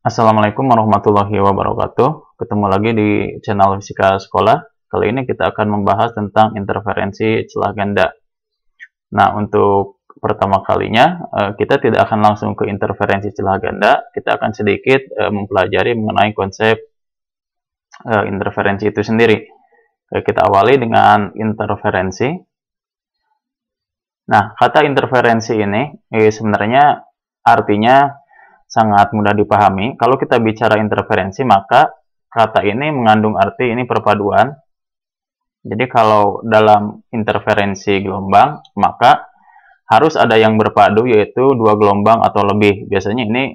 Assalamualaikum warahmatullahi wabarakatuh. Ketemu lagi di channel Fisika Sekolah. Kali ini kita akan membahas tentang interferensi celah ganda. Nah, untuk pertama kalinya, kita tidak akan langsung ke interferensi celah ganda. Kita akan sedikit mempelajari mengenai konsep interferensi itu sendiri. Kita awali dengan interferensi. Nah, kata interferensi ini sebenarnya artinya sangat mudah dipahami. Kalau kita bicara interferensi, maka kata ini mengandung arti ini perpaduan. Jadi kalau dalam interferensi gelombang, maka harus ada yang berpadu, yaitu dua gelombang atau lebih. Biasanya ini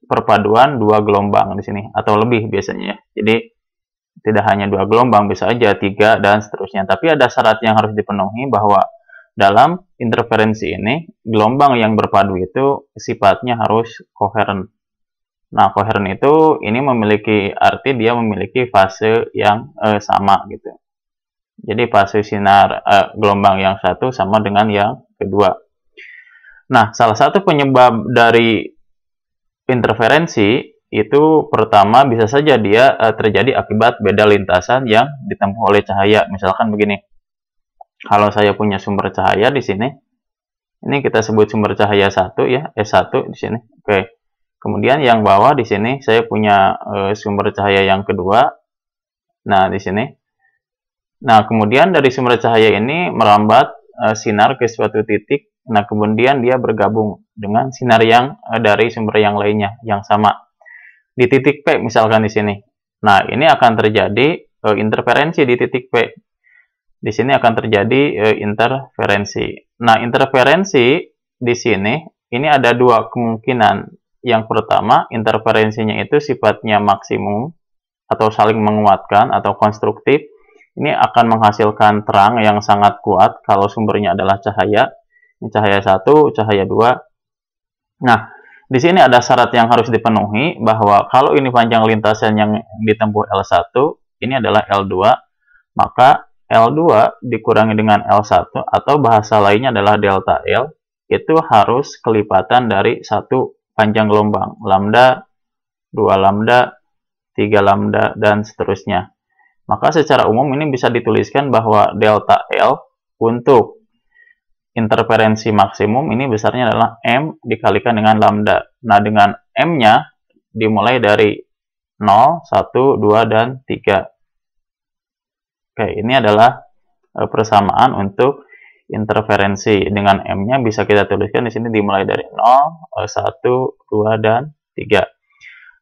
perpaduan dua gelombang di sini, atau lebih biasanya. Jadi tidak hanya dua gelombang, bisa aja tiga dan seterusnya. Tapi ada syarat yang harus dipenuhi bahwa dalam interferensi ini, gelombang yang berpadu itu sifatnya harus koheren. Nah, koheren itu ini memiliki arti dia memiliki fase yang sama gitu. Jadi fase sinar gelombang yang satu sama dengan yang kedua. Nah, salah satu penyebab dari interferensi itu pertama bisa saja dia terjadi akibat beda lintasan yang ditempuh oleh cahaya. Misalkan begini. Kalau saya punya sumber cahaya di sini, ini kita sebut sumber cahaya 1 ya, S1 di sini. Oke. Kemudian yang bawah di sini saya punya sumber cahaya yang kedua. Nah, di sini. Nah, kemudian dari sumber cahaya ini merambat sinar ke suatu titik. Nah, kemudian dia bergabung dengan sinar yang dari sumber yang lainnya yang sama. Di titik P misalkan di sini. Nah, ini akan terjadi interferensi di titik P. Di sini akan terjadi interferensi. Nah, interferensi di sini, ini ada dua kemungkinan. Yang pertama, interferensinya itu sifatnya maksimum, atau saling menguatkan, atau konstruktif. Ini akan menghasilkan terang yang sangat kuat, kalau sumbernya adalah cahaya. Ini cahaya 1, cahaya 2. Nah, di sini ada syarat yang harus dipenuhi, bahwa kalau ini panjang lintasan yang ditempuh L1, ini adalah L2, maka L2 dikurangi dengan L1 atau bahasa lainnya adalah delta L, itu harus kelipatan dari satu panjang gelombang, lambda, 2 lambda, 3 lambda, dan seterusnya. Maka secara umum ini bisa dituliskan bahwa delta L untuk interferensi maksimum ini besarnya adalah M dikalikan dengan lambda. Nah, dengan M-nya dimulai dari 0, 1, 2, dan 3. Oke, ini adalah persamaan untuk interferensi. Dengan M-nya bisa kita tuliskan di sini dimulai dari 0, 1, 2, dan 3.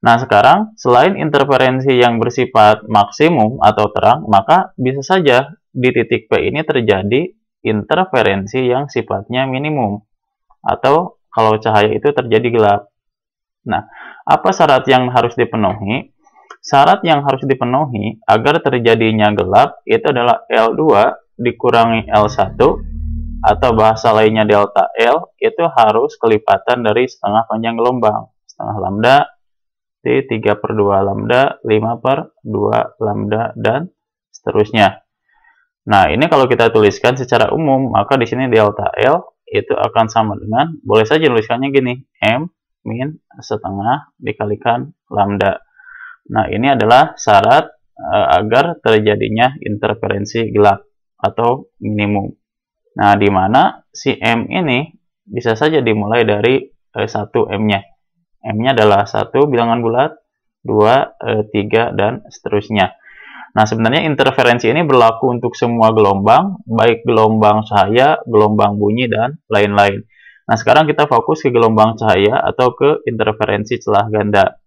Nah, sekarang selain interferensi yang bersifat maksimum atau terang, maka bisa saja di titik P ini terjadi interferensi yang sifatnya minimum. Atau kalau cahaya itu terjadi gelap. Nah, apa syarat yang harus dipenuhi? Syarat yang harus dipenuhi agar terjadinya gelap itu adalah L2 dikurangi L1 atau bahasa lainnya delta L itu harus kelipatan dari setengah panjang gelombang. Setengah lambda, T3/2 lambda, 5/2 lambda, dan seterusnya. Nah, ini kalau kita tuliskan secara umum, maka di sini delta L itu akan sama dengan, boleh saja tuliskannya gini, M min setengah dikalikan lambda. Nah, ini adalah syarat agar terjadinya interferensi gelap atau minimum. Nah, di mana si M ini bisa saja dimulai dari 1 M-nya. M-nya adalah 1 bilangan bulat, 2, 3, dan seterusnya. Nah, sebenarnya interferensi ini berlaku untuk semua gelombang, baik gelombang cahaya, gelombang bunyi, dan lain-lain. Nah, sekarang kita fokus ke gelombang cahaya atau ke interferensi celah ganda.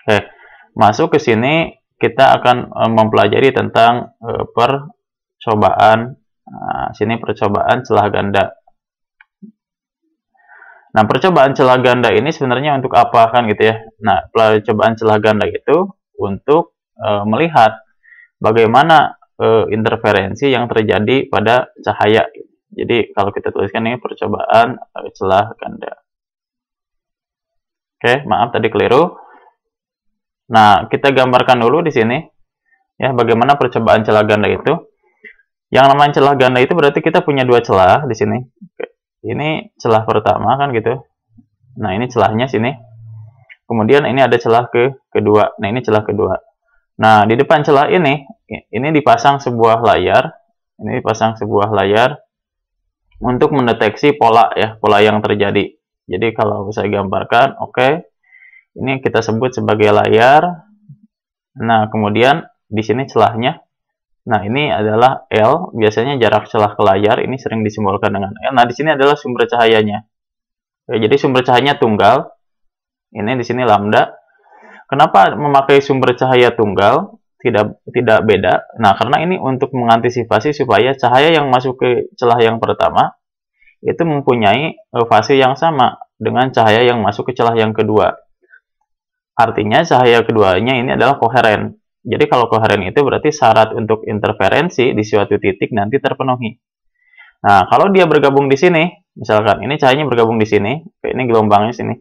Oke, masuk ke sini kita akan mempelajari tentang percobaan. Nah, sini percobaan celah ganda. Nah, percobaan celah ganda ini sebenarnya untuk apa kan gitu ya? Nah, percobaan celah ganda itu untuk melihat bagaimana interferensi yang terjadi pada cahaya. Jadi, kalau kita tuliskan ini percobaan celah ganda. Oke, maaf tadi keliru. Nah, kita gambarkan dulu di sini ya bagaimana percobaan celah ganda itu. Yang namanya celah ganda itu berarti kita punya dua celah di sini. Oke. Ini celah pertama kan gitu. Nah, ini celahnya sini. Kemudian ini ada celah kedua. Nah, ini celah kedua. Nah, di depan celah ini dipasang sebuah layar. Ini dipasang sebuah layar untuk mendeteksi pola ya, pola yang terjadi. Jadi kalau saya gambarkan, oke. Ini kita sebut sebagai layar. Nah, kemudian di sini celahnya. Nah, ini adalah L, biasanya jarak celah ke layar, ini sering disimbolkan dengan L. Nah, di sini adalah sumber cahayanya. Oke, jadi sumber cahayanya tunggal. Ini di sini lambda. Kenapa memakai sumber cahaya tunggal? Tidak beda. Nah, karena ini untuk mengantisipasi supaya cahaya yang masuk ke celah yang pertama itu mempunyai fase yang sama dengan cahaya yang masuk ke celah yang kedua. Artinya cahaya keduanya ini adalah koheren. Jadi kalau koheren itu berarti syarat untuk interferensi di suatu titik nanti terpenuhi. Nah, kalau dia bergabung di sini, misalkan ini cahayanya bergabung di sini, ini gelombangnya sini.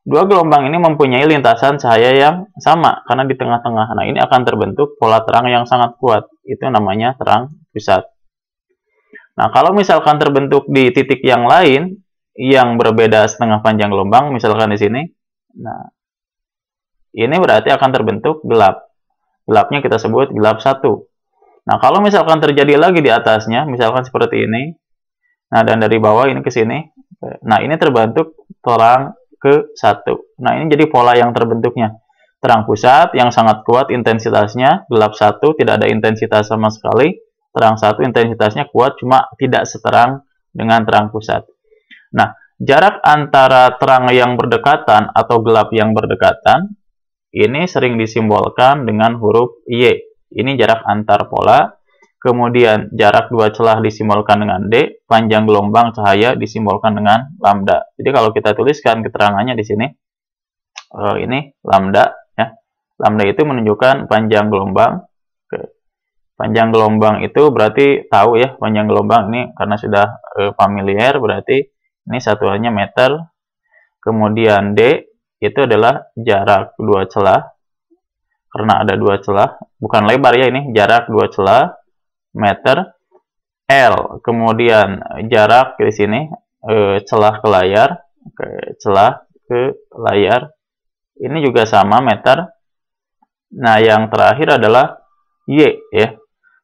Dua gelombang ini mempunyai lintasan cahaya yang sama karena di tengah-tengah. Nah, ini akan terbentuk pola terang yang sangat kuat. Itu namanya terang pusat. Nah, kalau misalkan terbentuk di titik yang lain yang berbeda setengah panjang gelombang, misalkan di sini, nah ini berarti akan terbentuk gelap. Gelapnya kita sebut gelap 1. Nah, kalau misalkan terjadi lagi di atasnya, misalkan seperti ini, nah dan dari bawah ini ke sini, nah ini terbentuk terang ke-1. Nah, ini jadi pola yang terbentuknya. Terang pusat yang sangat kuat intensitasnya, gelap 1 tidak ada intensitas sama sekali, terang 1 intensitasnya kuat cuma tidak seterang dengan terang pusat. Nah, jarak antara terang yang berdekatan atau gelap yang berdekatan ini sering disimbolkan dengan huruf Y. Ini jarak antar pola. Kemudian jarak dua celah disimbolkan dengan D. Panjang gelombang cahaya disimbolkan dengan lambda. Jadi kalau kita tuliskan keterangannya di sini, ini lambda. Ya. Lambda itu menunjukkan panjang gelombang. Oke. Panjang gelombang itu berarti tahu ya, panjang gelombang ini karena sudah familiar berarti ini satuannya meter. Kemudian D itu adalah jarak dua celah, karena ada dua celah, bukan lebar ya, ini jarak dua celah, meter. L, kemudian jarak di sini celah ke layar, celah ke layar, ini juga sama meter. Nah, yang terakhir adalah Y ya,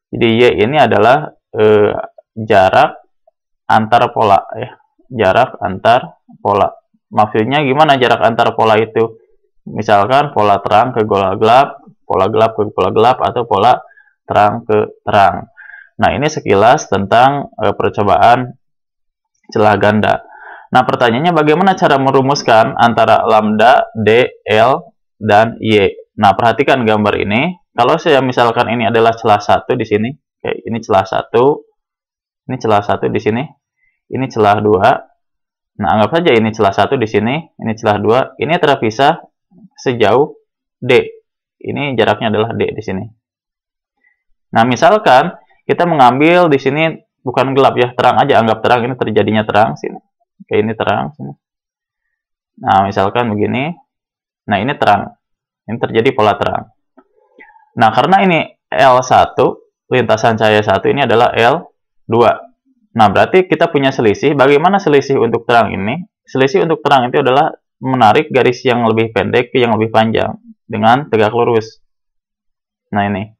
jadi Y ini adalah jarak antar pola ya, jarak antar pola. Maksudnya gimana jarak antar pola itu? Misalkan pola terang ke pola gelap ke pola gelap, atau pola terang ke terang. Nah, ini sekilas tentang percobaan celah ganda. Nah, pertanyaannya bagaimana cara merumuskan antara lambda, D, L, dan Y? Nah, perhatikan gambar ini. Kalau saya misalkan ini adalah celah 1 di sini, oke, ini celah 1, ini celah 1 di sini, ini celah 2. Nah, anggap saja ini celah 1 di sini, ini celah 2, ini terpisah sejauh D. Ini jaraknya adalah D di sini. Nah, misalkan kita mengambil di sini bukan gelap ya, terang aja, anggap terang, ini terjadinya terang sini. Oke, ini terang sini. Nah, misalkan begini. Nah, ini terang. Ini terjadi pola terang. Nah, karena ini L1, lintasan cahaya 1 ini adalah L2. Nah, berarti kita punya selisih. Bagaimana selisih untuk terang ini? Selisih untuk terang itu adalah menarik garis yang lebih pendek ke yang lebih panjang dengan tegak lurus. Nah, ini.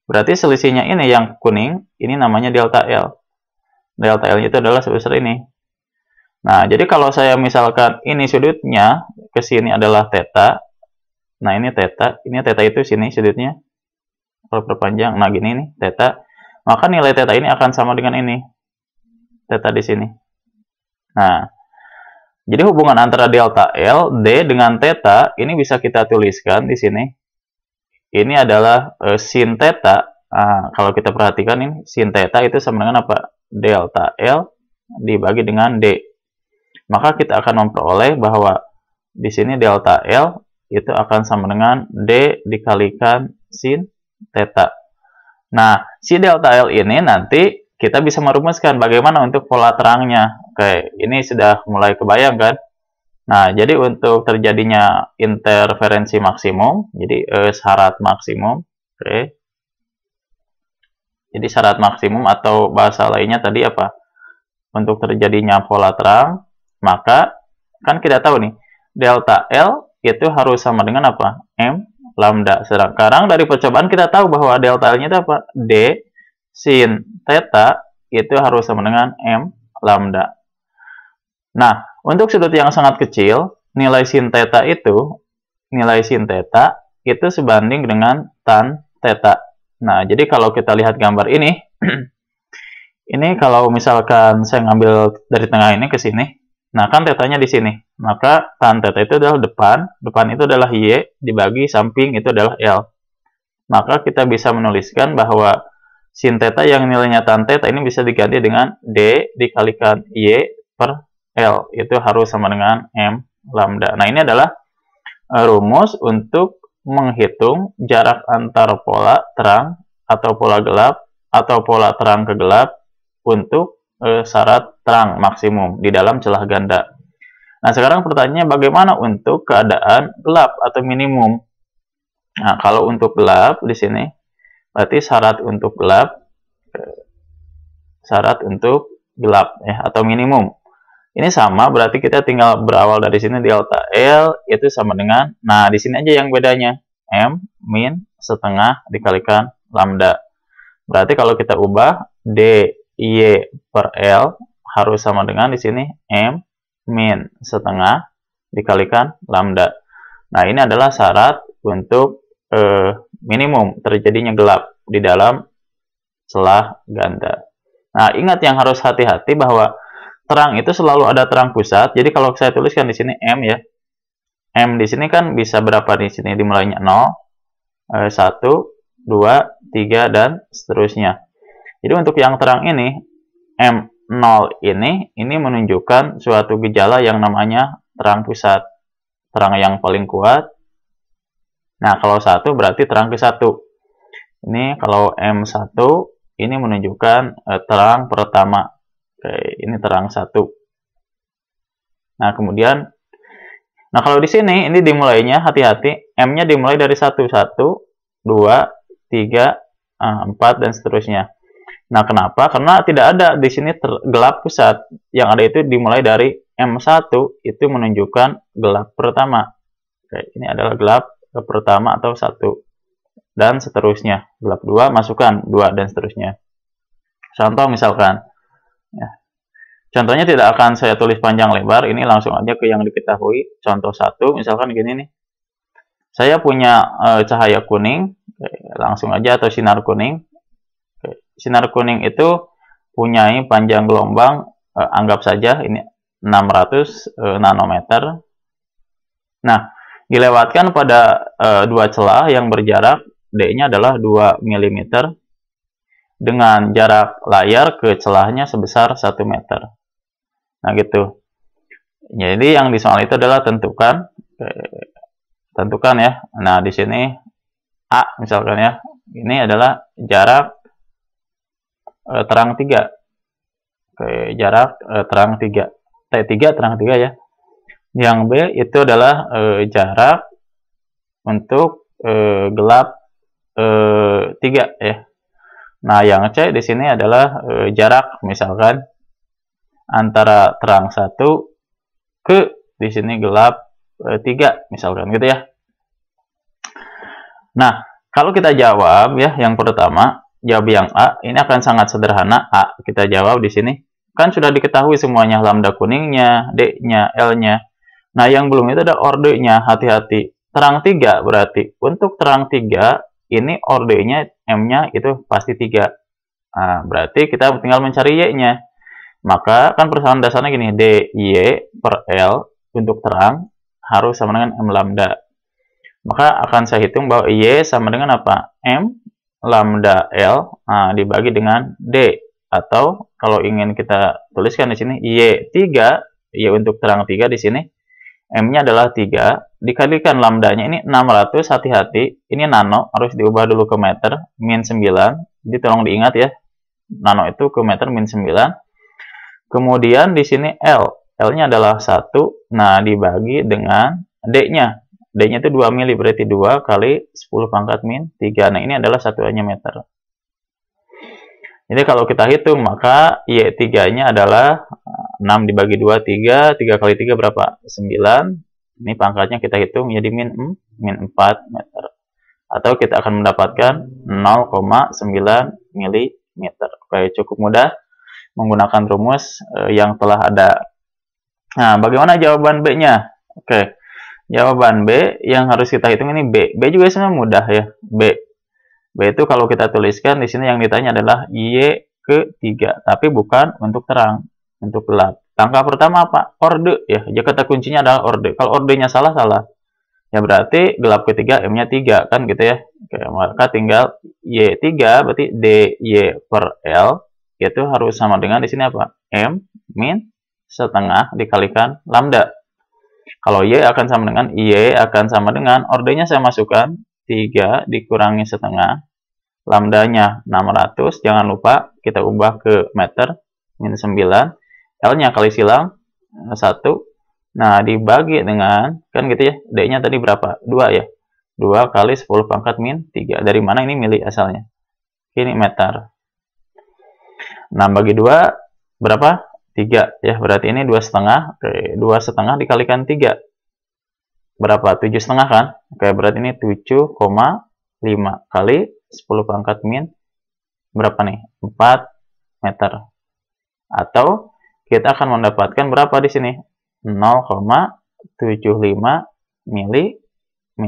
Berarti selisihnya ini yang kuning, ini namanya delta L. Delta L itu adalah sebesar ini. Nah, jadi kalau saya misalkan ini sudutnya ke sini adalah theta. Nah, ini theta itu sini sudutnya. Kalau perpanjang, nah gini nih, theta. Maka nilai theta ini akan sama dengan ini. Theta di sini. Nah, jadi hubungan antara delta L, D dengan theta ini bisa kita tuliskan di sini. Ini adalah sin theta. Nah, kalau kita perhatikan ini sin theta itu sama dengan apa? Delta L dibagi dengan D. Maka kita akan memperoleh bahwa di sini delta L itu akan sama dengan D dikalikan sin theta. Nah, si delta L ini nanti kita bisa merumuskan bagaimana untuk pola terangnya. Oke, ini sudah mulai kebayang kan? Nah, jadi untuk terjadinya interferensi maksimum, jadi syarat maksimum. Oke. Jadi syarat maksimum atau bahasa lainnya tadi apa? Untuk terjadinya pola terang, maka kan kita tahu nih, delta L itu harus sama dengan apa? M lambda. Sekarang dari percobaan kita tahu bahwa delta L-nya itu apa? D sin theta itu harus sama dengan M lambda. Nah, untuk sudut yang sangat kecil, nilai sin theta itu sebanding dengan tan theta. Nah, jadi kalau kita lihat gambar ini, ini kalau misalkan saya ngambil dari tengah ini ke sini, nah kan tetanya di sini, maka tan theta itu adalah depan itu adalah Y, dibagi samping itu adalah L. Maka kita bisa menuliskan bahwa sin theta yang nilainya tan theta ini bisa diganti dengan D dikalikan Y per L, itu harus sama dengan M lambda. Nah, ini adalah rumus untuk menghitung jarak antar pola terang atau pola gelap atau pola terang ke gelap untuk syarat terang maksimum di dalam celah ganda. Nah, sekarang pertanyaannya bagaimana untuk keadaan gelap atau minimum? Nah, kalau untuk gelap di sini berarti syarat untuk gelap ya atau minimum. Ini sama, berarti kita tinggal berawal dari sini delta L itu sama dengan, nah di sini aja yang bedanya, M min setengah dikalikan lambda. Berarti kalau kita ubah D Y per L harus sama dengan di sini M min setengah dikalikan lambda. Nah, ini adalah syarat untuk minimum terjadinya gelap di dalam celah ganda. Nah, ingat yang harus hati-hati bahwa terang itu selalu ada terang pusat. Jadi kalau saya tuliskan di sini M ya. M di sini kan bisa berapa di sini dimulainya 0, 1, 2, 3 dan seterusnya. Jadi untuk yang terang ini M0 ini menunjukkan suatu gejala yang namanya terang pusat. Terang yang paling kuat. Nah, kalau 1 berarti terang ke 1. Ini kalau M1 ini menunjukkan terang pertama. Oke, ini terang 1. Nah, kemudian, nah kalau di sini, ini dimulainya, hati-hati, M-nya dimulai dari 1, 1, 2, 3, 4, dan seterusnya. Nah, kenapa? Karena tidak ada di sini gelap pusat. Yang ada itu dimulai dari M1, itu menunjukkan gelap pertama. Oke, ini adalah gelap pertama atau 1. Dan seterusnya. Gelap 2, masukkan 2, dan seterusnya. Contoh misalkan, ya. Contohnya tidak akan saya tulis panjang lebar, ini langsung aja ke yang diketahui. Contoh 1, misalkan gini nih. Saya punya cahaya kuning, langsung aja, atau sinar kuning. Sinar kuning itu punya panjang gelombang, anggap saja ini 600 nanometer. Nah, dilewatkan pada dua celah yang berjarak, D-nya adalah 2 mm. Dengan jarak layar ke celahnya sebesar 1 meter. Nah, gitu. Jadi yang di soal itu adalah tentukan ya. Nah, di sini A misalkan ya. Ini adalah jarak terang 3. Oke, jarak terang 3. T3 terang 3 ya. Yang B itu adalah jarak untuk gelap 3 ya. Nah, yang C di sini adalah jarak misalkan antara terang 1 ke di sini gelap 3 misalkan gitu ya. Nah, kalau kita jawab ya yang pertama, jawab yang A, ini akan sangat sederhana. A kita jawab di sini. Kan sudah diketahui semuanya, lambda kuningnya, D-nya, L-nya. Nah, yang belum itu ada ordenya, hati-hati. Terang 3 berarti untuk terang 3 ini ordenya M-nya itu pasti 3. Nah, berarti kita tinggal mencari Y-nya. Maka kan persamaan dasarnya gini, D, Y per L untuk terang harus sama dengan M lambda. Maka akan saya hitung bahwa Y sama dengan apa? M lambda L dibagi dengan D. Atau kalau ingin kita tuliskan di sini, Y3, Y untuk terang 3 di sini, M-nya adalah 3, dikalikan lambdanya ini 600, hati-hati, ini nano, harus diubah dulu ke meter, min 9, jadi tolong diingat ya, nano itu ke meter min 9, kemudian di sini L-nya adalah 1, nah dibagi dengan D-nya, D-nya itu 2 mili, berarti 2 kali 10 pangkat min 3, nah ini adalah satuannya meter. Jadi kalau kita hitung, maka Y3-nya adalah 6 dibagi 2, 3, 3 kali 3 berapa? 9, Ini pangkatnya kita hitung menjadi min 4 meter. Atau kita akan mendapatkan 0,9 mm. Oke, cukup mudah menggunakan rumus yang telah ada. Nah, bagaimana jawaban B-nya? Oke, jawaban B yang harus kita hitung ini B. B juga sebenarnya mudah ya. B itu kalau kita tuliskan di sini yang ditanya adalah Y ke 3, tapi bukan untuk terang, untuk gelap. Langkah pertama apa? Orde ya. Kata kuncinya adalah orde. Kalau ordenya salah, ya berarti gelap ketiga M-nya 3 kan gitu ya. Oke, maka tinggal Y3 berarti DY per L itu harus sama dengan di sini apa? M min setengah dikalikan lambda. Kalau Y akan sama dengan Y akan sama dengan ordenya saya masukkan 3 dikurangi setengah, lambdanya 600, jangan lupa kita ubah ke meter, min 9, L-nya kali silang 1, nah dibagi dengan, kan gitu ya, D-nya tadi berapa? 2 ya, 2 kali 10 pangkat min 3, dari mana ini mili asalnya? Ini meter. 6 bagi 2, berapa? 3 ya, berarti ini 2,5, oke, 2,5 dikalikan 3, berapa? 7,5 kan? Oke, berarti ini 7,5 kali 10 pangkat min berapa nih? 4 meter. Atau kita akan mendapatkan berapa di sini? 0,75 mm.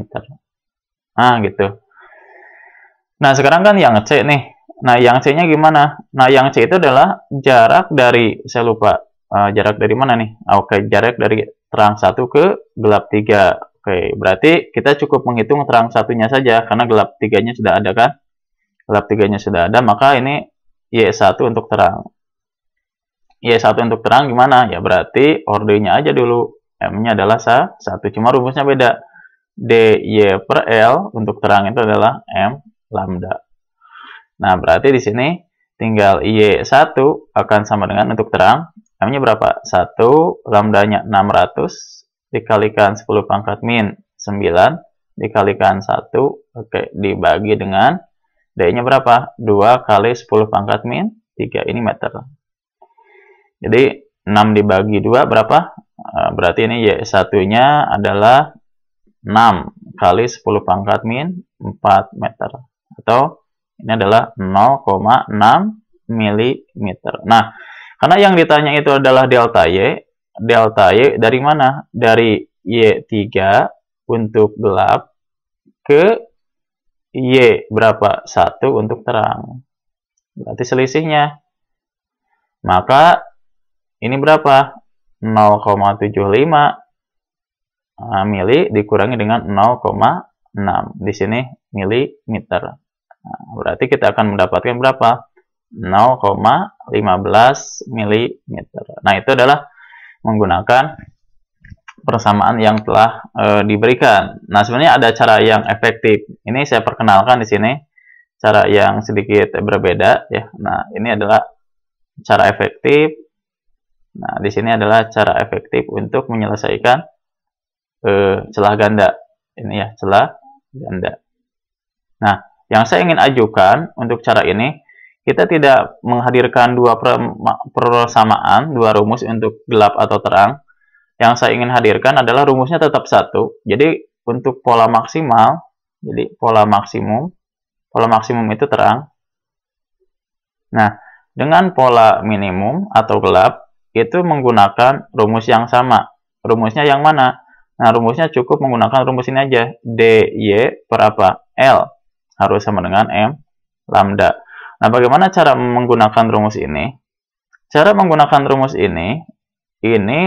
Nah, gitu. Nah, sekarang kan yang C nih. Nah, yang C-nya gimana? Nah, yang C itu adalah jarak dari, saya lupa, jarak dari mana nih? Oke, jarak dari terang 1 ke gelap 3. Oke, berarti kita cukup menghitung terang satunya saja, karena gelap 3-nya sudah ada kan? Gelap 3-nya sudah ada, maka ini Y1 untuk terang. Y1 untuk terang gimana? Ya berarti ordenya aja dulu. M-nya adalah 1, cuma rumusnya beda. DY per L untuk terang itu adalah M lambda. Nah, berarti di sini tinggal Y1 akan sama dengan untuk terang. M-nya berapa? 1, lambdanya 600, dikalikan 10 pangkat min 9, dikalikan 1, oke, dibagi dengan D-nya berapa? 2 kali 10 pangkat min 3, ini meter. Jadi, 6 dibagi 2 berapa? Berarti ini Y1-nya adalah 6 kali 10 pangkat min 4 meter. Atau ini adalah 0,6 mm. Nah, karena yang ditanya itu adalah delta Y dari mana? Dari Y3 untuk gelap ke Y berapa? 1 untuk terang. Berarti selisihnya. Maka ini berapa? 0,75 mili dikurangi dengan 0,6. Di sini milimeter. Nah, berarti kita akan mendapatkan berapa? 0,15 mm. Nah, itu adalah menggunakan persamaan yang telah diberikan. Nah, sebenarnya ada cara yang efektif. Ini saya perkenalkan di sini. Cara yang sedikit berbeda ya. Nah, ini adalah cara efektif. Nah, di sini adalah cara efektif untuk menyelesaikan celah ganda. Ini ya, celah ganda. Nah, yang saya ingin ajukan untuk cara ini, kita tidak menghadirkan dua persamaan, dua rumus untuk gelap atau terang. Yang saya ingin hadirkan adalah rumusnya tetap satu. Jadi, untuk pola maksimal, jadi pola maksimum itu terang. Nah, dengan pola minimum atau gelap, itu menggunakan rumus yang sama. Rumusnya yang mana? Nah, rumusnya cukup menggunakan rumus ini aja. DY per apa? L. Harus sama dengan M lambda. Nah, bagaimana cara menggunakan rumus ini? Cara menggunakan rumus ini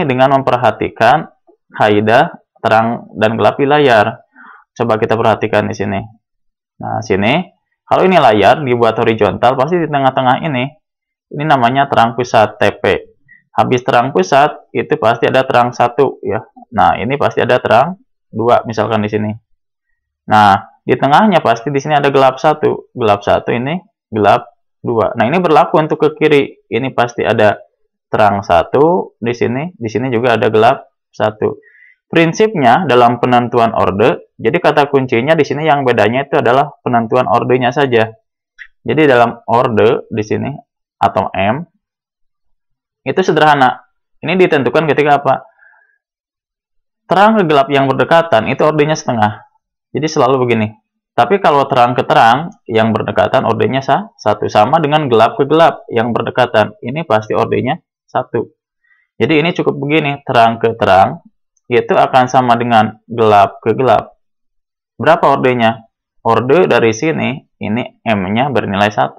dengan memperhatikan kaidah terang dan gelap di layar. Coba kita perhatikan di sini. Nah, sini, kalau ini layar dibuat horizontal, pasti di tengah-tengah ini namanya terang pusat TP. Habis terang pusat, itu pasti ada terang 1 ya. Nah, ini pasti ada terang 2 misalkan di sini. Nah, di tengahnya pasti di sini ada gelap 1. Gelap 1 ini gelap 2. Nah, ini berlaku untuk ke kiri. Ini pasti ada terang 1 di sini juga ada gelap 1. Prinsipnya dalam penentuan orde, jadi kata kuncinya di sini yang bedanya itu adalah penentuan ordenya saja. Jadi dalam orde di sini atau M itu sederhana. Ini ditentukan ketika apa? terang ke gelap yang berdekatan itu ordenya setengah. Jadi selalu begini. Tapi kalau terang ke terang yang berdekatan ordenya satu, sama dengan gelap ke gelap yang berdekatan. Ini pasti ordenya satu. Jadi ini cukup begini, terang ke terang itu akan sama dengan gelap ke gelap. Berapa ordenya? Orde dari sini ini M-nya bernilai 1.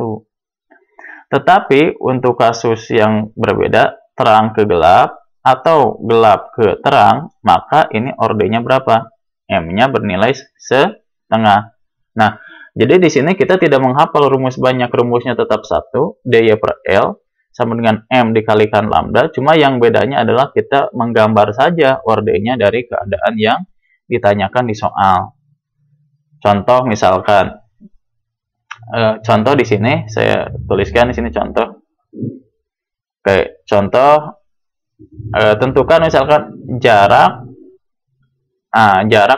Tetapi untuk kasus yang berbeda, terang ke gelap atau gelap ke terang, maka ini ordenya berapa? M-nya bernilai setengah. Nah, jadi di sini kita tidak menghafal rumus banyak, rumusnya tetap 1, dy per L sama dengan M dikalikan lambda, cuma yang bedanya adalah kita menggambar saja ordenya dari keadaan yang ditanyakan di soal. Contoh misalkan, contoh di sini saya tuliskan di sini contoh. Oke, contoh tentukan misalkan jarak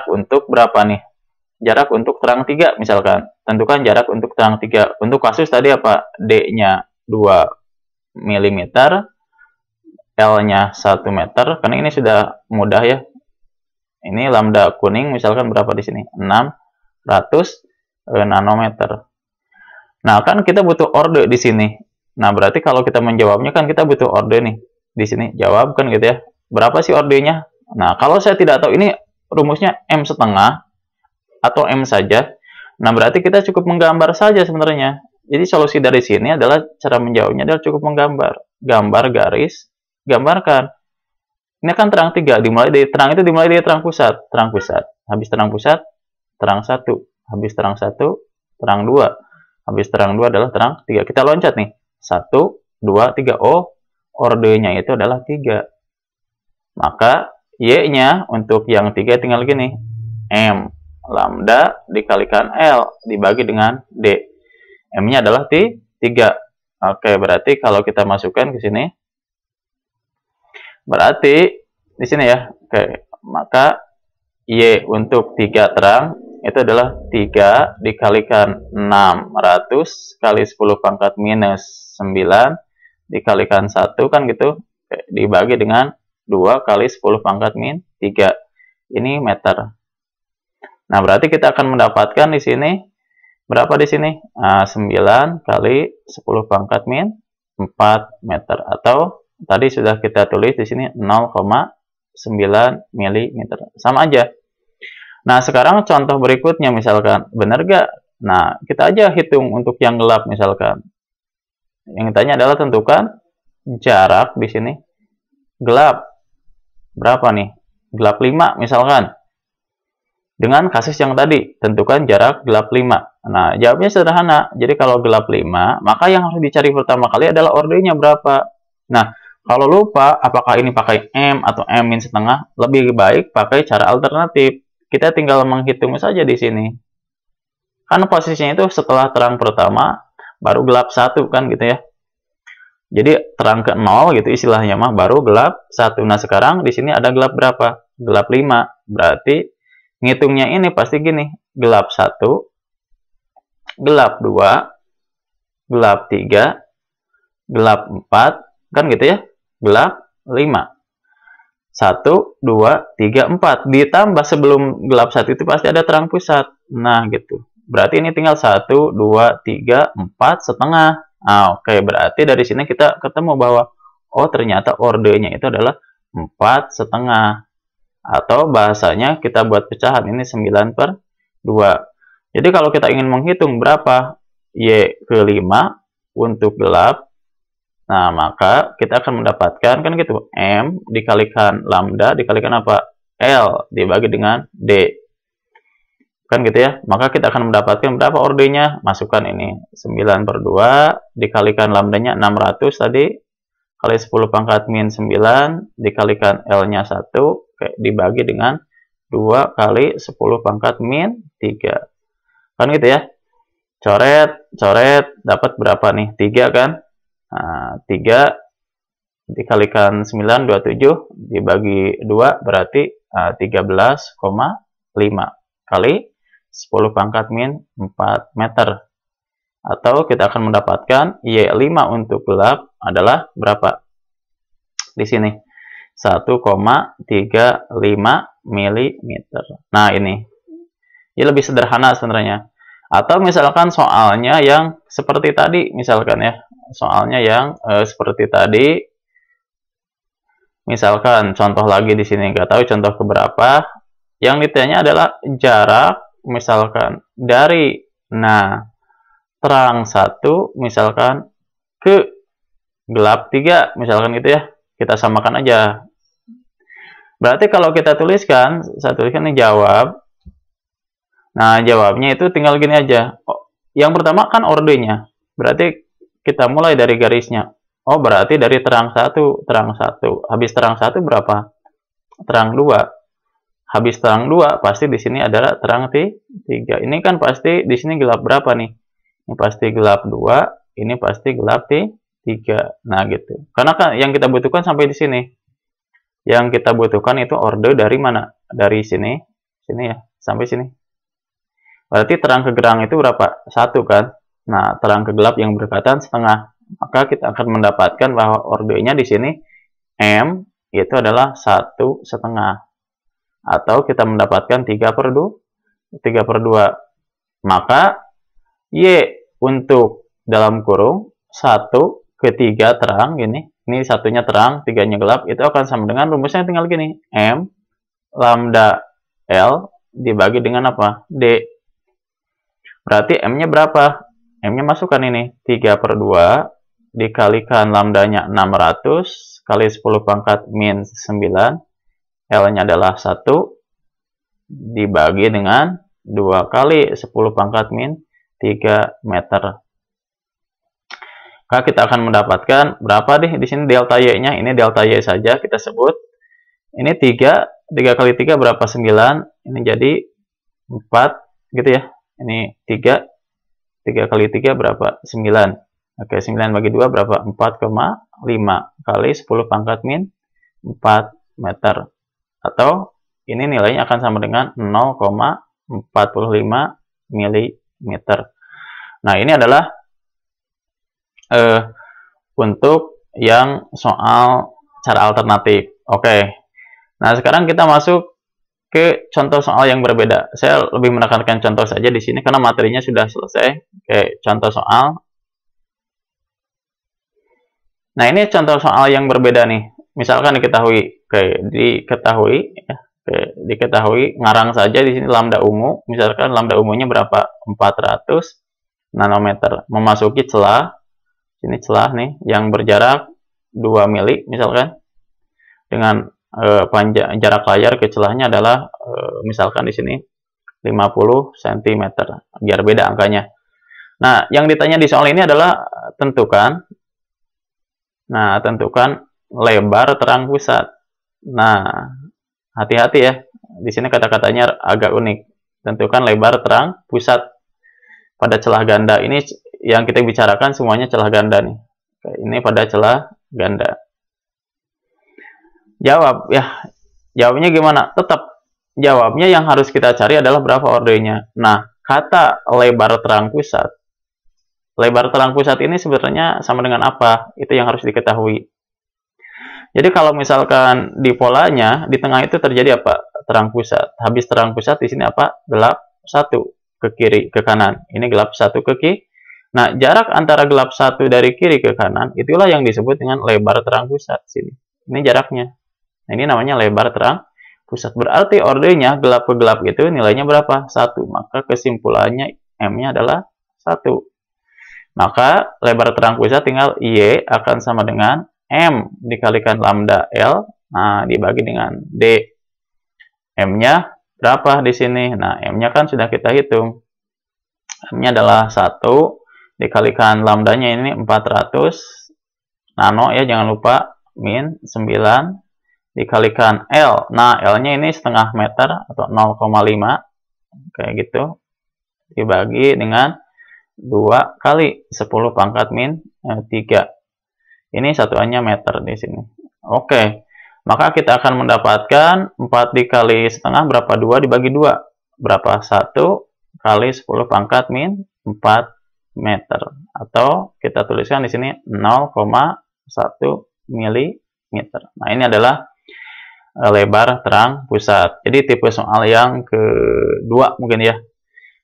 untuk berapa nih? Jarak untuk terang 3 misalkan. Tentukan jarak untuk terang 3. Untuk kasus tadi apa? D-nya 2 mm, L-nya 1 meter. Karena ini sudah mudah ya. Ini lambda kuning misalkan berapa di sini? 600 nanometer. Nah, kan kita butuh orde di sini. Nah, berarti kalau kita menjawabnya kan kita butuh orde nih. Di sini jawab kan gitu ya. Berapa sih ordenya? Nah, kalau saya tidak tahu ini rumusnya M setengah atau M saja. Nah, berarti kita cukup menggambar saja sebenarnya. Jadi solusi dari sini adalah cara menjawabnya adalah cukup menggambar. Gambar garis, gambarkan. Ini kan terang 3, dimulai dari terang itu dimulai dari terang pusat. Habis terang pusat, terang 1. Habis terang 1, terang 2. Habis terang 2 adalah terang 3. Kita loncat nih. 1, 2, 3. Oh, ordenya itu adalah 3. Maka Y-nya untuk yang 3 tinggal gini. M lambda dikalikan L dibagi dengan D. M-nya adalah 3. Oke, berarti kalau kita masukkan ke sini. Berarti di sini ya. Oke, maka Y untuk 3 terang itu adalah 3 dikalikan 600 kali 10 pangkat minus 9 dikalikan 1 kan gitu. Oke, dibagi dengan 2 kali 10 pangkat min 3. Ini meter. Nah, berarti kita akan mendapatkan di sini berapa di sini? 9 kali 10 pangkat min 4 meter, atau tadi sudah kita tulis di sini 0,9 mm. Sama aja. Nah, sekarang contoh berikutnya misalkan, benar gak? Nah, kita aja hitung untuk yang gelap misalkan. Yang ditanya adalah tentukan jarak di sini gelap. Berapa nih? Gelap 5 misalkan. Dengan kasus yang tadi, tentukan jarak gelap 5. Nah, jawabnya sederhana. Jadi kalau gelap 5, maka yang harus dicari pertama kali adalah ordenya berapa. Nah, kalau lupa apakah ini pakai M atau M min setengah, lebih baik pakai cara alternatif. Kita tinggal menghitung saja di sini. Kan posisinya itu setelah terang pertama, baru gelap 1 kan gitu ya. Jadi terang ke 0 gitu istilahnya mah, baru gelap 1. Nah, sekarang di sini ada gelap berapa? Gelap 5. Berarti ngitungnya ini pasti gini. Gelap 1, gelap 2, gelap 3, gelap 4, kan gitu ya. Gelap 5. 1, 2, 3, 4. Ditambah sebelum gelap 1 itu pasti ada terang pusat. Nah, gitu. Berarti ini tinggal 1, 2, 3, 4 setengah. Nah, oke. Berarti dari sini kita ketemu bahwa, oh ternyata ordenya itu adalah 4 setengah. Atau bahasanya kita buat pecahan ini 9/2. Jadi kalau kita ingin menghitung berapa Y ke 5 untuk gelap, nah, maka kita akan mendapatkan kan gitu, M dikalikan lambda dikalikan apa? L dibagi dengan D. Kan gitu ya. Maka kita akan mendapatkan berapa ordenya? Masukkan ini 9/2 dikalikan lambdanya 600 tadi kali 10 pangkat min 9 dikalikan L-nya 1 dibagi dengan 2 kali 10 pangkat min 3. Kan gitu ya. Coret, coret, dapat berapa nih? 3 kan? Nah, 3 dikalikan 9, 27, dibagi 2, berarti 13,5 kali 10 pangkat min 4 meter. Atau kita akan mendapatkan Y5 untuk gelap adalah berapa? Di sini. 1,35 mm. Nah, ini lebih sederhana sebenarnya. Atau misalkan soalnya yang seperti tadi, misalkan ya, soalnya yang seperti tadi, misalkan contoh lagi di sini, nggak tahu contoh keberapa, yang ditanya adalah jarak, misalkan dari, terang 1, misalkan ke gelap 3, misalkan gitu ya, kita samakan aja. Berarti kalau kita tuliskan, saya tuliskan ini jawab. Nah, jawabnya itu tinggal gini aja. Yang pertama kan ordenya. Berarti kita mulai dari garisnya. Oh, berarti dari terang 1, terang 1. Habis terang 1 berapa? Terang 2. Habis terang 2, pasti di sini adalah terang 3. Ini kan pasti di sini gelap berapa nih? Ini pasti gelap 2, ini pasti gelap 3. Nah, gitu. Karena kan yang kita butuhkan sampai di sini. Yang kita butuhkan itu orde dari mana? Dari sini ya, sampai sini. Berarti terang ke gerang itu berapa? 1 kan? Nah, terang ke gelap yang berdekatan setengah. Maka kita akan mendapatkan bahwa ordenya di sini M itu adalah 1,5. Atau kita mendapatkan 3/2. Maka Y untuk dalam kurung 1/3 terang gini. Ini satunya terang, 3-nya gelap. Itu akan sama dengan rumusnya tinggal gini. M lambda L dibagi dengan apa? D. Berarti M-nya berapa? M-nya masukkan ini. 3/2 dikalikan lambdanya 600 kali 10 pangkat min 9. L-nya adalah 1 dibagi dengan 2 kali 10 pangkat min 3 meter. Maka kita akan mendapatkan berapa deh di sini delta Y-nya? Ini delta Y saja kita sebut. Ini 3 kali 3 berapa? 9. Ini jadi 4 gitu ya. Ini 3 kali 3 berapa? 9. Oke, 9 bagi 2 berapa? 4,5 kali 10 pangkat min 4 meter. Atau ini nilainya akan sama dengan 0,45 mm. Nah, ini adalah untuk yang soal cara alternatif. Oke. Nah, sekarang kita masuk ke contoh soal yang berbeda. Saya lebih menekankan contoh saja di sini karena materinya sudah selesai. Oke, contoh soal. Nah, ini contoh soal yang berbeda nih. Misalkan diketahui, diketahui ngarang saja di sini lambda ungu. Misalkan lambda ungunya berapa? 400 nanometer. Memasuki celah, sini celah nih yang berjarak 2 mili misalkan. Dengan panjang jarak layar ke celahnya adalah misalkan di sini 50 cm, biar beda angkanya. Nah, yang ditanya di soal ini adalah tentukan lebar terang pusat. Nah, hati-hati ya. Di sini kata-katanya agak unik. Tentukan lebar terang pusat pada celah ganda. Ini yang kita bicarakan semuanya celah ganda nih. Ini pada celah ganda. Jawab ya. Jawabnya gimana? Tetap jawabnya yang harus kita cari adalah berapa ordenya. Nah, kata lebar terang pusat. Lebar terang pusat ini sebenarnya sama dengan apa? Itu yang harus diketahui. Jadi kalau misalkan di polanya di tengah itu terjadi apa? Terang pusat. Habis terang pusat di sini apa? Gelap 1 ke kiri ke kanan. Ini gelap 1 ke kiri. Nah, jarak antara gelap 1 dari kiri ke kanan itulah yang disebut dengan lebar terang pusat sini. Ini jaraknya. Nah, ini namanya lebar terang pusat. Berarti ordenya gelap ke gelap itu nilainya berapa? 1. Maka kesimpulannya M-nya adalah 1. Maka lebar terang pusat tinggal Y akan sama dengan M dikalikan lambda L. Nah, dibagi dengan D. M-nya berapa di sini? Nah, M-nya kan sudah kita hitung. M-nya adalah 1 dikalikan lambdanya ini 400 nano ya, jangan lupa min 9 dikalikan L. Nah, L-nya ini setengah meter atau 0,5 kayak gitu. Dibagi dengan 2 kali 10 pangkat min 3. Ini satuannya meter di sini. Oke. Maka kita akan mendapatkan 4 dikali setengah berapa? 2 dibagi 2. Berapa? 1 kali 10 pangkat min 4 meter. Atau kita tuliskan di sini 0,1 mm. Nah, ini adalah lebar terang pusat. Jadi tipe soal yang kedua mungkin ya.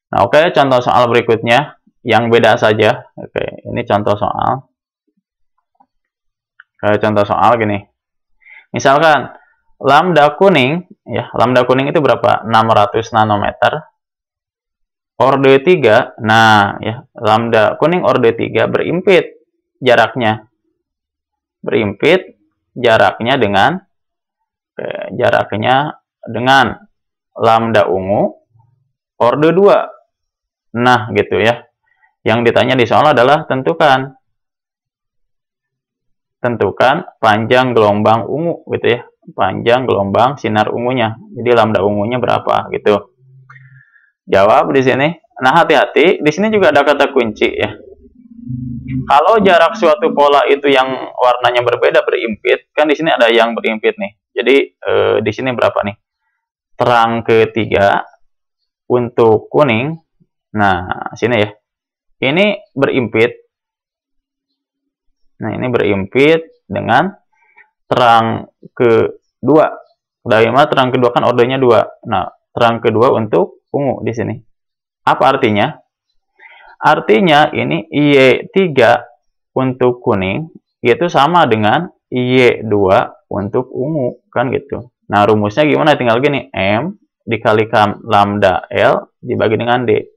Nah, oke, contoh soal berikutnya yang beda saja. Oke, ini contoh soal. Contoh soal gini. Misalkan lambda kuning, ya, lambda kuning itu berapa? 600 nanometer. Orde 3, nah ya, lambda kuning orde 3 berimpit jaraknya. Berimpit jaraknya dengan lambda ungu orde 2. Nah, gitu ya. Yang ditanya di soal adalah tentukan panjang gelombang ungu gitu ya. Panjang gelombang sinar ungunya. Jadi lambda ungunya berapa gitu. Jawab di sini. Nah, hati-hati, di sini juga ada kata kunci ya. Kalau jarak suatu pola itu yang warnanya berbeda berimpit, kan di sini ada yang berimpit nih. Jadi di sini berapa nih? Terang ketiga untuk kuning. Nah, sini ya. Ini berimpit. Nah, ini berimpit dengan terang kedua. Dari mana terang kedua kan ordenya 2. Nah, terang kedua untuk ungu di sini. Apa artinya? Artinya ini Y3 untuk kuning itu sama dengan Y2 untuk ungu, kan gitu. Nah, rumusnya gimana? Tinggal gini, M dikalikan lambda L dibagi dengan D.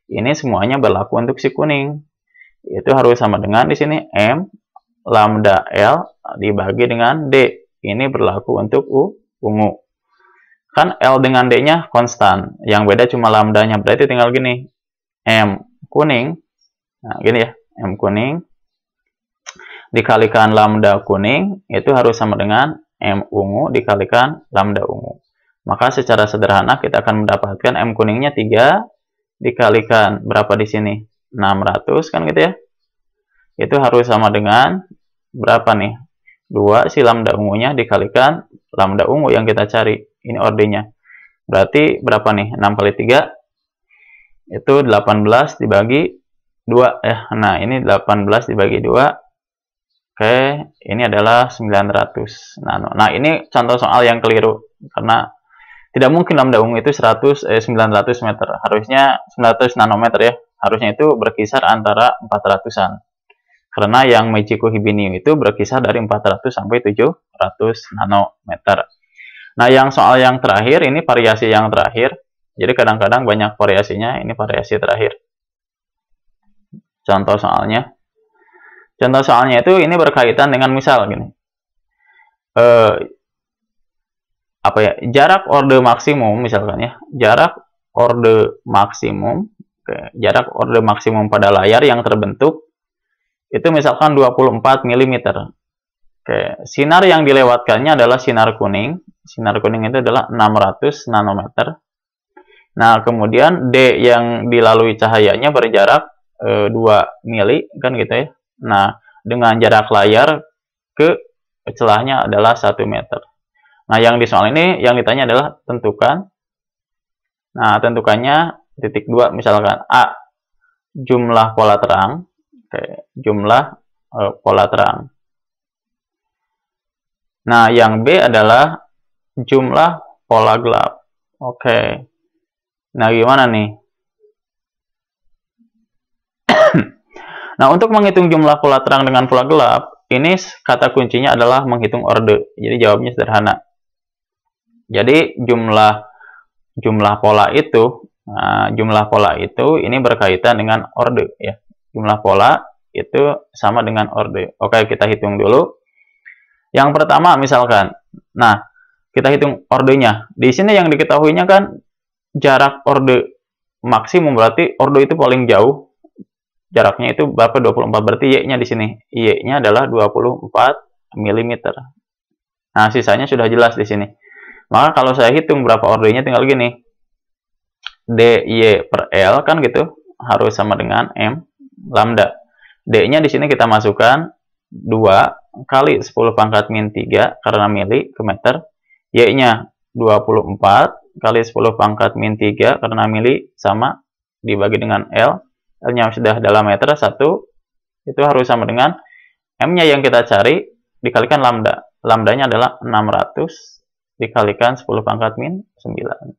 Ini semuanya berlaku untuk si kuning. Itu harus sama dengan di sini M lambda L dibagi dengan D. Ini berlaku untuk ungu. Kan L dengan D-nya konstan. Yang beda cuma lambdanya. Berarti tinggal gini. M kuning. Nah, gini ya. M kuning dikalikan lambda kuning. Itu harus sama dengan M ungu dikalikan lambda ungu. Maka secara sederhana kita akan mendapatkan M kuningnya 3 dikalikan berapa di sini? 600 kan gitu ya. Itu harus sama dengan berapa nih? 2 si lambda ungunya dikalikan lambda ungu yang kita cari. Ini ordenya. Berarti berapa nih? 6 kali 3 itu 18 dibagi 2 ya. Nah, ini 18 dibagi 2. Oke, ini adalah 900 nano. Nah, ini contoh soal yang keliru karena tidak mungkin lambda ungu itu 900 meter. Harusnya 900 nanometer ya. Harusnya itu berkisar antara 400-an. Karena yang Michiko Hibiniu itu berkisar dari 400 sampai 700 nanometer. Nah, yang soal yang terakhir, ini variasi yang terakhir. Jadi kadang-kadang banyak variasinya, ini variasi terakhir. Contoh soalnya. Contoh soalnya itu ini berkaitan dengan misal gini. Jarak orde maksimum misalkan ya. Jarak orde maksimum, jarak orde maksimum pada layar yang terbentuk itu misalkan 24 mm. Sinar yang dilewatkannya adalah sinar kuning. Sinar kuning itu adalah 600 nanometer. Nah, kemudian D yang dilalui cahayanya berjarak 2 mili, kan gitu ya. Nah, dengan jarak layar ke celahnya adalah 1 meter. Nah, yang di soal ini yang ditanya adalah tentukan. Nah, tentukannya titik 2 misalkan A, jumlah pola terang. Jumlah pola terang. Nah, yang B adalah jumlah pola gelap. Oke. Nah, gimana nih? Nah, untuk menghitung jumlah pola terang dengan pola gelap, ini kata kuncinya adalah menghitung orde. Jadi jawabnya sederhana. Jadi jumlah pola itu, jumlah pola itu ini berkaitan dengan orde ya. Jumlah pola itu sama dengan orde. Oke, kita hitung dulu. Yang pertama misalkan, nah kita hitung ordenya. Di sini yang diketahuinya kan jarak orde maksimum, berarti orde itu paling jauh. Jaraknya itu berapa? 24, berarti Y-nya di sini. Y-nya adalah 24 mm. Nah, sisanya sudah jelas di sini. Maka kalau saya hitung berapa ordenya tinggal gini. DY per L kan gitu, harus sama dengan M lambda. D-nya di sini kita masukkan 2 kali 10 pangkat min 3 karena mili ke meter. Y-nya 24 kali 10 pangkat min 3 karena mili sama dibagi dengan L. L-nya sudah dalam meter 1. Itu harus sama dengan M-nya yang kita cari dikalikan lambda. Lambdanya adalah 600 dikalikan 10 pangkat min 9.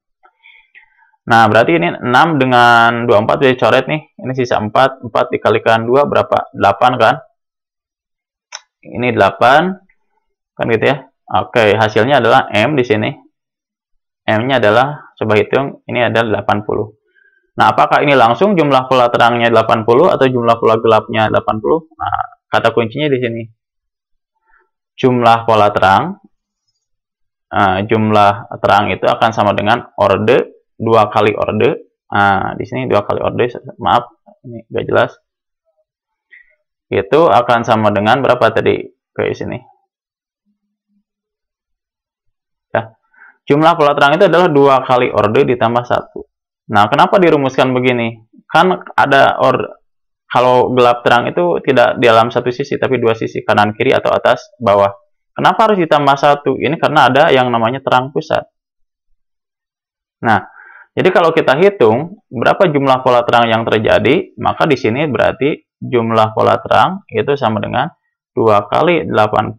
Nah, berarti ini 6 dengan 24 jadi coret nih. Ini sisa 4. 4 dikalikan 2 berapa? 8 kan? Ini 8. Kan gitu ya. Oke, hasilnya adalah M di sini. M-nya adalah, coba hitung, ini adalah 80. Nah, apakah ini langsung jumlah pola terangnya 80 atau jumlah pola gelapnya 80? Nah, kata kuncinya di sini. Jumlah pola terang, jumlah terang itu akan sama dengan orde 2 kali orde. Nah, di sini 2 kali orde, maaf, ini nggak jelas. Itu akan sama dengan berapa tadi? Ke sini. Ya. Jumlah pola terang itu adalah 2 kali orde ditambah 1. Nah, kenapa dirumuskan begini? Kan ada kalau gelap terang itu tidak di dalam satu sisi, tapi dua sisi, kanan kiri atau atas bawah. Kenapa harus ditambah 1? Ini karena ada yang namanya terang pusat. Nah, jadi kalau kita hitung berapa jumlah pola terang yang terjadi, maka di sini berarti jumlah pola terang itu sama dengan 2 kali 80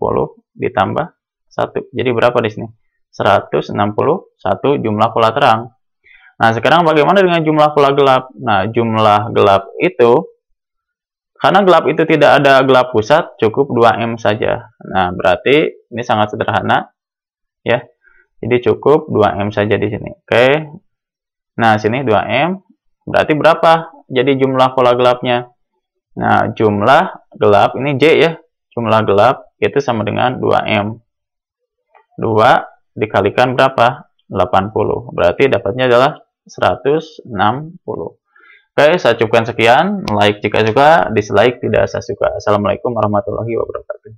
ditambah 1. Jadi berapa di sini? 161 jumlah pola terang. Nah, sekarang bagaimana dengan jumlah pola gelap? Nah, jumlah gelap itu, karena gelap itu tidak ada gelap pusat, cukup 2M saja. Nah, berarti ini sangat sederhana, ya. Jadi cukup 2M saja di sini. Oke. Nah, sini 2M. Berarti berapa jadi jumlah pola gelapnya? Nah, jumlah gelap, ini J ya. Jumlah gelap itu sama dengan 2M. 2 dikalikan berapa? 80. Berarti dapatnya adalah 160. Oke, saya cukupkan sekian. Like jika suka, dislike tidak saya suka. Assalamualaikum warahmatullahi wabarakatuh.